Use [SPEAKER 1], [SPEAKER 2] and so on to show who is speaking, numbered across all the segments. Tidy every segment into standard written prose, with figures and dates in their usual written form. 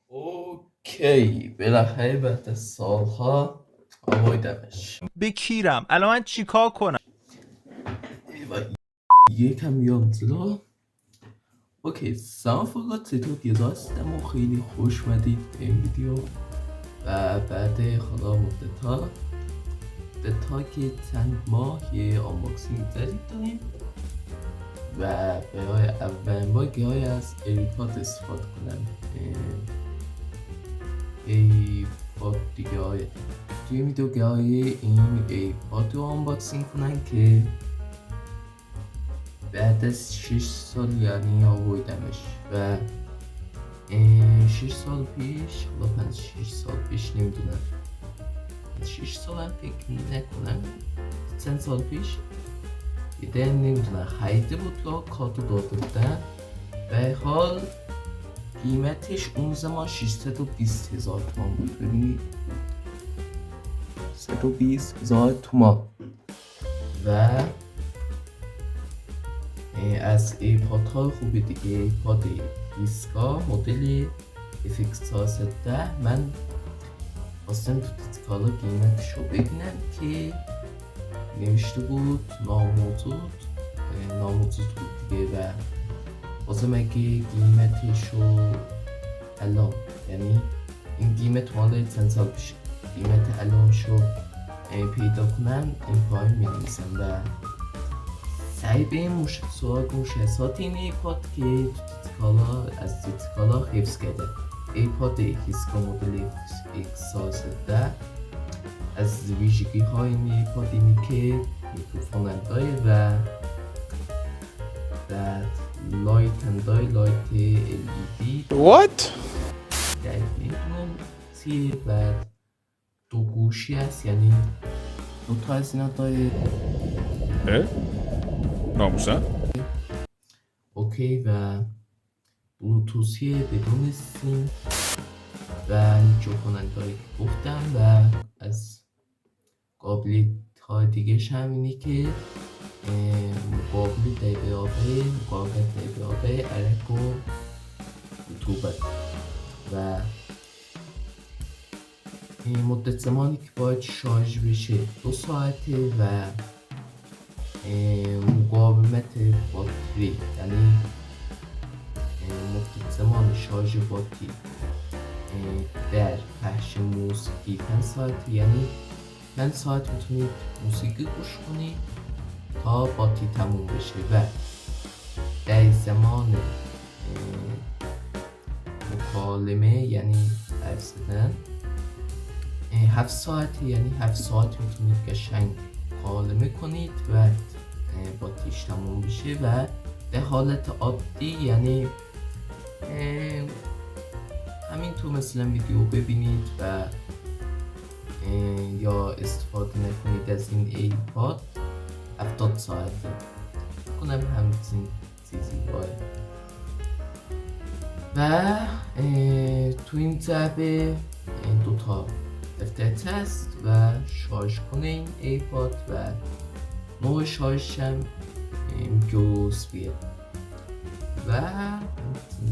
[SPEAKER 1] اوکی بالاخره بعد از سالها آوردمش.
[SPEAKER 2] بکیرم الان من چیکار کنم؟
[SPEAKER 1] یکم بیام جلو. اوکی سلام رفقا، چطورید؟ هستم و خیلی خوش اومدید به این ویدیو. و بعد حالا مدت‌ها که چند ماه یه آنباکسینگ جدید داریم و برای اولین بار گاهی از ارپاد استفاده کنم. ارپاد دیگه های توی ویدیو گاهی این ارپاد رو آنباکسینگ کنم که بعد از 6 سال یعنی آوردمش و 6 سال پیش حالا 5-6 سال پیش نمیدونم 6 سال هم فکر نکنم چند سال پیش یه نمیدونم خریده بود یا کارتو داده بودن. به حال قیمتش اون زمان 620,000 تومان بود. ببینید 620,000 تومان و از ایرپاد های خوبی دیگه ایرپاد هیسکا مدل FX410 من خواستم تو کالا قیمتش رو ببینم که نوشته بود ناموجود بود دیگه و بازم اگه قیمتش رو الان یعنی این قیمت مال چند سال پیش قیمت الانش رو پیدا کنم این پای می‌نویسم و سعی به این مشخصات این ایرپاد که از کالا حفظ کرده. ایرپاد هیسکا مدل FX410 از ویژگی های این ایرپاد اینه که میکروفون هم داره و بعد لایت هم داره، لایت LED
[SPEAKER 3] What؟
[SPEAKER 1] نمیدونم چیه. بعد دو گوشی هست یعنی دوتا از اینا داره.
[SPEAKER 3] ناموسن؟
[SPEAKER 1] اوکی و بلوتوثی بدون سیم و جوکنندهایی که گفتم و از قابلیت های دیگه همینه که مقابل درباره ارک و یوتیوبم و مدت زمانی که باید شارژ بشه 2 ساعته و مقاومت باتری یعنی مدت زمان شارژ باتری در پخش موسیقی 5 ساعت یعنی 5 ساعت میتونید موسیقی گوش کنید تا باتری تموم بشه و در زمان مکالمه یعنی حرف زدن 7 ساعت یعنی 7 ساعت میتونید قشنگ مکالمه کنید و باتریش تموم بشه و در حالت عادی یعنی همینطور مثلا ویدیو ببینید و یا استفاده نکنید از این ایرپاد 70 ساعته کنم همچین چیزی باید و تو این ضربه دوتا دفترچه هست و شارژ کنه این ایرپاد و نوع شارژش هم USB و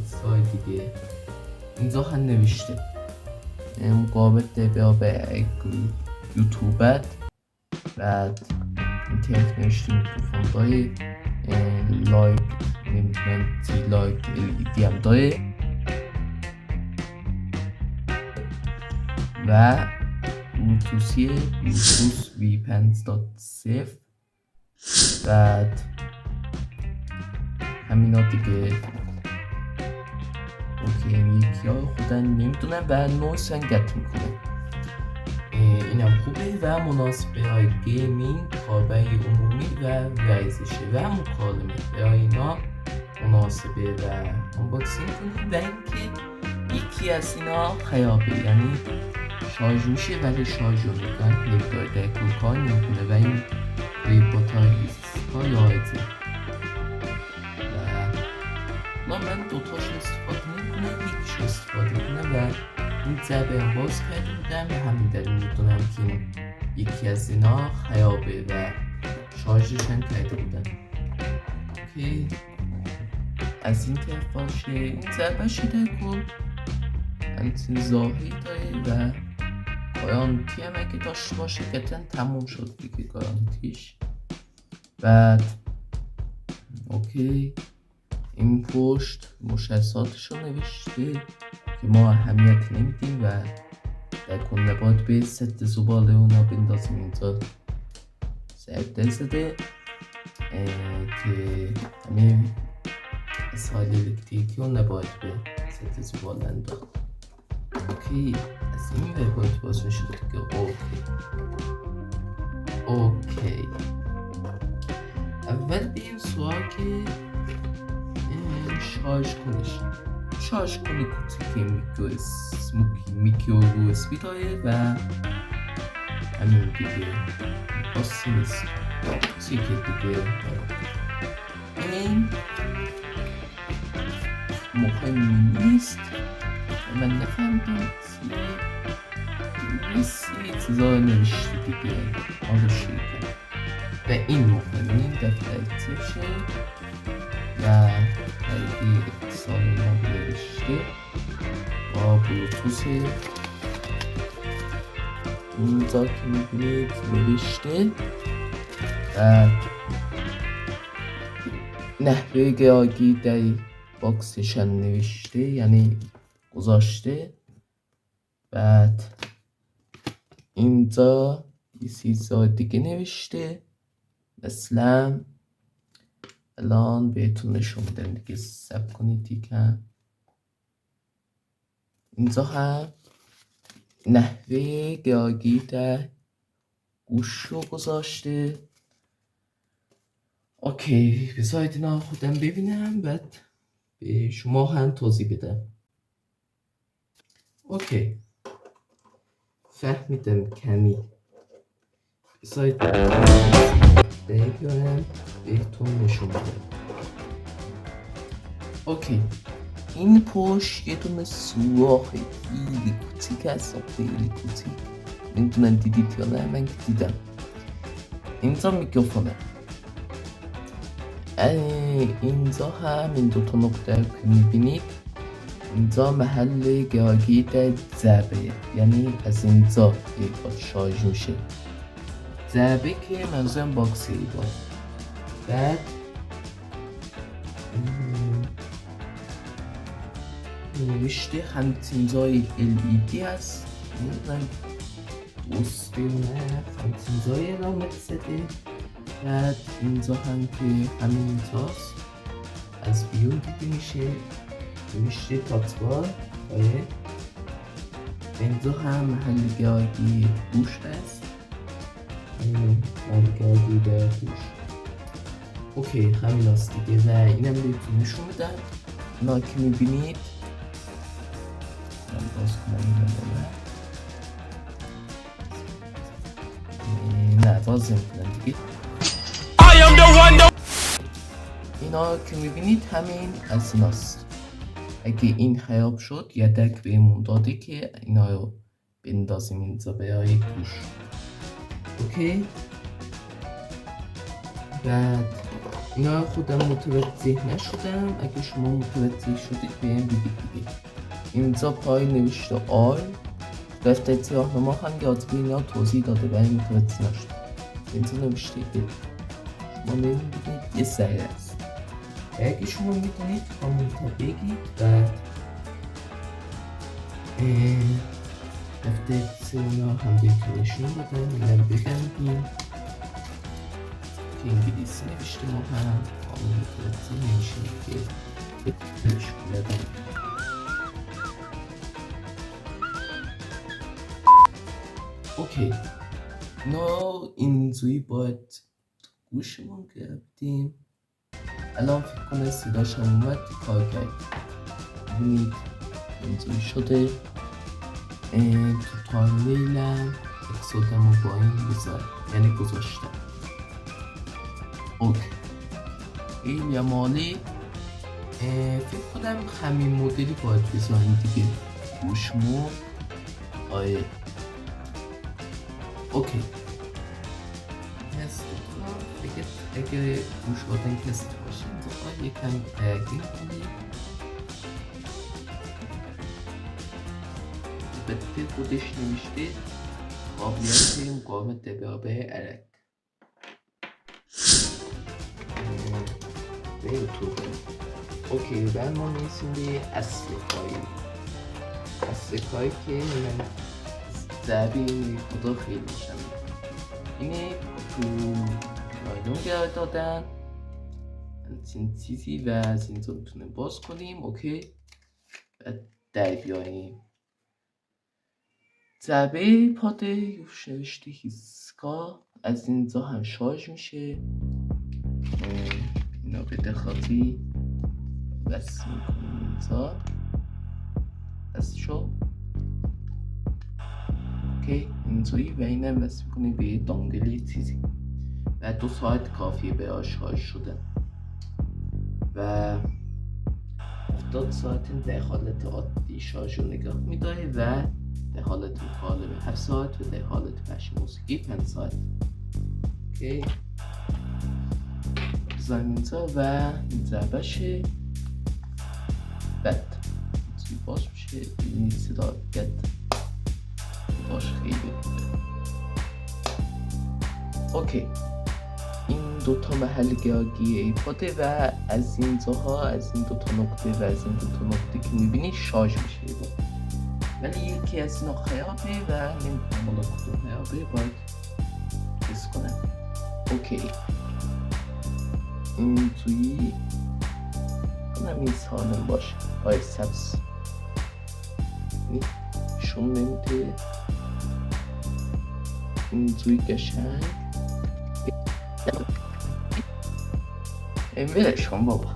[SPEAKER 1] سای دیگه اینجا هم نوشته مقابل به یوتیوبت بعد اینترنت نوشته میکروفون داره لایک نمیدونم چی لایک LED هم داره و بلوتوثی بلوتوث V5.0 بعد همینا دیگه. اوکی یکی ها خودن نمیدونم و نوع سنگت میکنه اینم خوبه و مناسب برای گیمینگ، کاربری عمومی و ورزشه و مکالمه برای اینا مناسبه و آنباکسینگ کنیم و اینکه یکی از اینا خرابه یعنی شارژ میشه ولی شارژ رو میکنن در کل کار نمیکنه و این ایرپاد های هیسکا یادته و من دوتاش استفاده نمیکنم یکیش استفاده کنم و این ضربه هم باز کرده بودم و همین دلیل میدونم که یکی از اینا خرابه و شارژش هم کرده بودم. اوکی از این طرف باشه. این ضربه‌شی در کل همچین ظاهری داره و گارانتی هم اگه داشته باشه قطعا تموم شد دیگه گارانتیش. بعد اوکی این پشت مشخصاتش رو نوشته که ما اهمیت نمیدیم و در کل نباید به ست زباله اونا بندازیم اینجا سرده زده که همه اسهال الکتریکی رو نباید به ست زباله انداخت. اوکی از این به باید باز میشه دیگه. اوکی اول بیم سراغ شارژ کنی کوچکی میکرو یو اس بی داره و همین دیگه باسی نیست کوچیک دیگه. این مهم نیست من نفهمیدم چیه چیزا نوشته دیگه حالا شروع و این مهمین دفتر تیشه و خیلی اتصال ما نوشته با بلوتوثی اینجا که میبینید نوشته و نحوه گرایی در باکسشن نوشته یعنی گذاشته. بعد اینجا یه چیزا دیگه نوشته مثلا الان بهتون نشون میدم دیگه صبر کنید دیگه. اینجا هم نحوه گرایی در گوش رو گذاشته. اوکی بذارید اینا خودم ببینم بعد به شما هم توضیح بدم. اوکی فهمیدم کمی بذارید بگیرم بهتون نشون بدم. اوکی این پشت یه دونه سوراخ خیلی کوچیک هست خیلی کوچیک نمیدونم دیدید یا نه من که دیدم. اینجا میکروفونه اینجا هم این دوتا نقطه که میبینید اینجا محل گرایی در ضربه یعنی از اینجا ارپاد شارژ میشه. ضربه که منظورم باکسی بود. بعد نوشته همتینزای LED هست نمیدونم دوست نه همتینزای علامت زده. بعد اینجا هم که همین اینجاست از بیرون دیده میشه نوشته تاتبار آیه. اینجا هم محل گرایی گوش هست محل گرایی در گوش. اوکی همین هست دیگه و اینم بهتون نشون میدم. اینا که میبینید من باز کنم نه باز نمیدونم دیگه. اینا که میبینید همین از ایناست. اگه این خراب شد یدک بهمون داده که اینا رو بندازیم اینجا برای گوش. اوکی بعد اینا خودم متوجه نشدم اگه شما متوجه شدید بهم بگید دیگه. اینجا پای نوشته آل دفتر راهنما هم یادگیری اینا توضیح داده ولی متوجه نشدم. اینجا نوشته که شما نمیدونید یه سری است. اگه شما میدونید کامنت ها بگید. بعد دفتر اونا هم بهتون نشون دادم اینم بگم که انگلیسی نوشته ما هم کامنت نمیشه که نشون دادم. اوکی نا اینجوری باید گوشمون گرفتیم. الان فکر کنه صداش هم اومد کار کرد. ببینید اینجوری شده. تو تایمیلم اکسودم رو با این بذار یعنی گذاشتم. اوکی این یا مالی فکر کنم همین مدلی باید بذاریم دیگه گوشمون آیه. اوکی هست فکر اگه مشکلات کسی باشین تو یکم درگیر کنید. البته خودش نوشته قابلیت مقاومت به عرق. یوتیوب اوکی و ما میرسیم به اصلکایی که من ضربی خدا خیلی میشم. اینه تو نایلون قرار دادن این چیزی و از اینجا میتونیم باز کنیم. اوکی و در بیاییم. ضربه پاد روش نوشته هیسکا از اینجا هم شارژ میشه. اینا به دخاطی بس میکنیم اینجا بس شو. اوکی اینجایی و اینم بس میکنیم به دانگلی چیزی و 2 ساعت کافیه به شارژ شدن و 70 ساعت در حالت عادی شارژ رو نگاه میداره و در حالت مکالمه 7 ساعت و در حالت پخش موسیقی 5 ساعت. اوکی بزنیم اینجا و ضربشه بد اینجوری باز میشه. ببینید صدا گد باش خیلی بوده. اوکی این دوتا محل گیاگی ایپاده و از این جاها از این دوتا نقطه و از این دوتا نقطه که میبینی شارژ میشه ولی یکی از اینا خرابه و نمیتونم بالا کدوم خرابه باید حس کنم. اوکی این توی کنم این سالم باشه های سبز شون نمیده این توی قشنگ این ولشون بابا.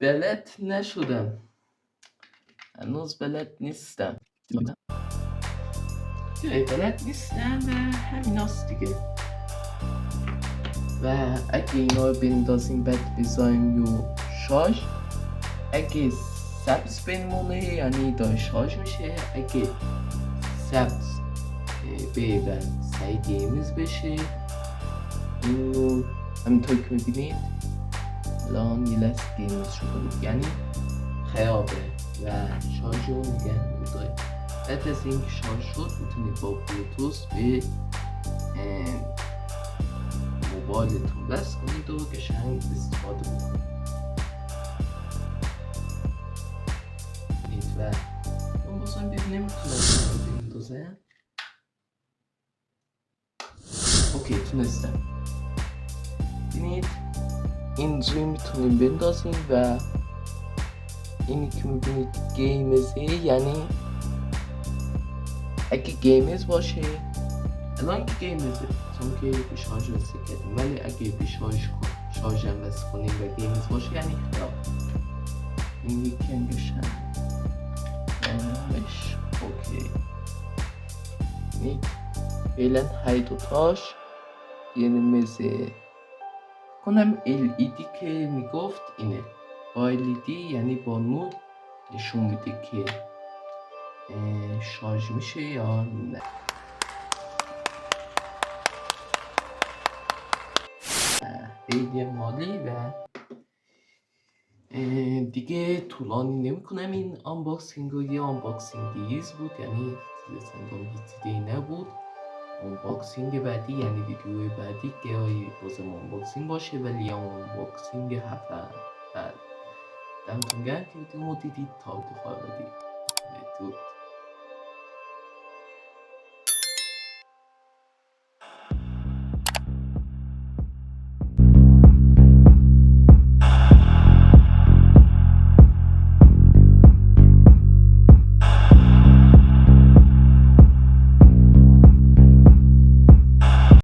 [SPEAKER 1] بلد نشدم هنوز بلد نیستم بلد نیستم و همین هست دیگه. و اگه اینا رو بندازیم بعد بذاریم رو شارژ اگه سبز بمونه یعنی داره شارژ میشه. اگه سبز به سعی گیمز بشه اینو همینطور که میبینید الان یه لحظه گیمز شده بود یعنی خرابه و شارژ رو نگه میداره. بعد از اینکه شارژ شد میتونید با بلوتوث به موبایلتون وصل کنید و قشنگ استفاده بکنید. و من بازم ببینم میتونم بندازم. اوکی تونستم. ببینید اینجوری میتونیم بندازیم و اینی که میبینید گیمزه یعنی اگه گیمز باشه الان که گیمزه چون که به شارژ وصل کردیم ولی اگه به شارژ هم وصل کنیم و گیمز باشه یعنی خراب. این یکی انگشتن اوکی فعلا هی دوتاش یعنی مثل کنم LED که میگفت اینه با LED یعنی با نور نشون میده که شارژ میشه یا نه. خیلی مالی و دیگه طولانی نمی کنم. این آنباکسینگ رو یه آنباکسینگ ریز بود یعنی سندان هیچ دیگه نبود. آنباکسینگ بعدی یعنی ویدیو بعدی که بازم آنباکسینگ باشه ولی آنباکسینگ هفته دمتون گرم که ویدیو رو دیدید تا ویدیو خواهد بدید.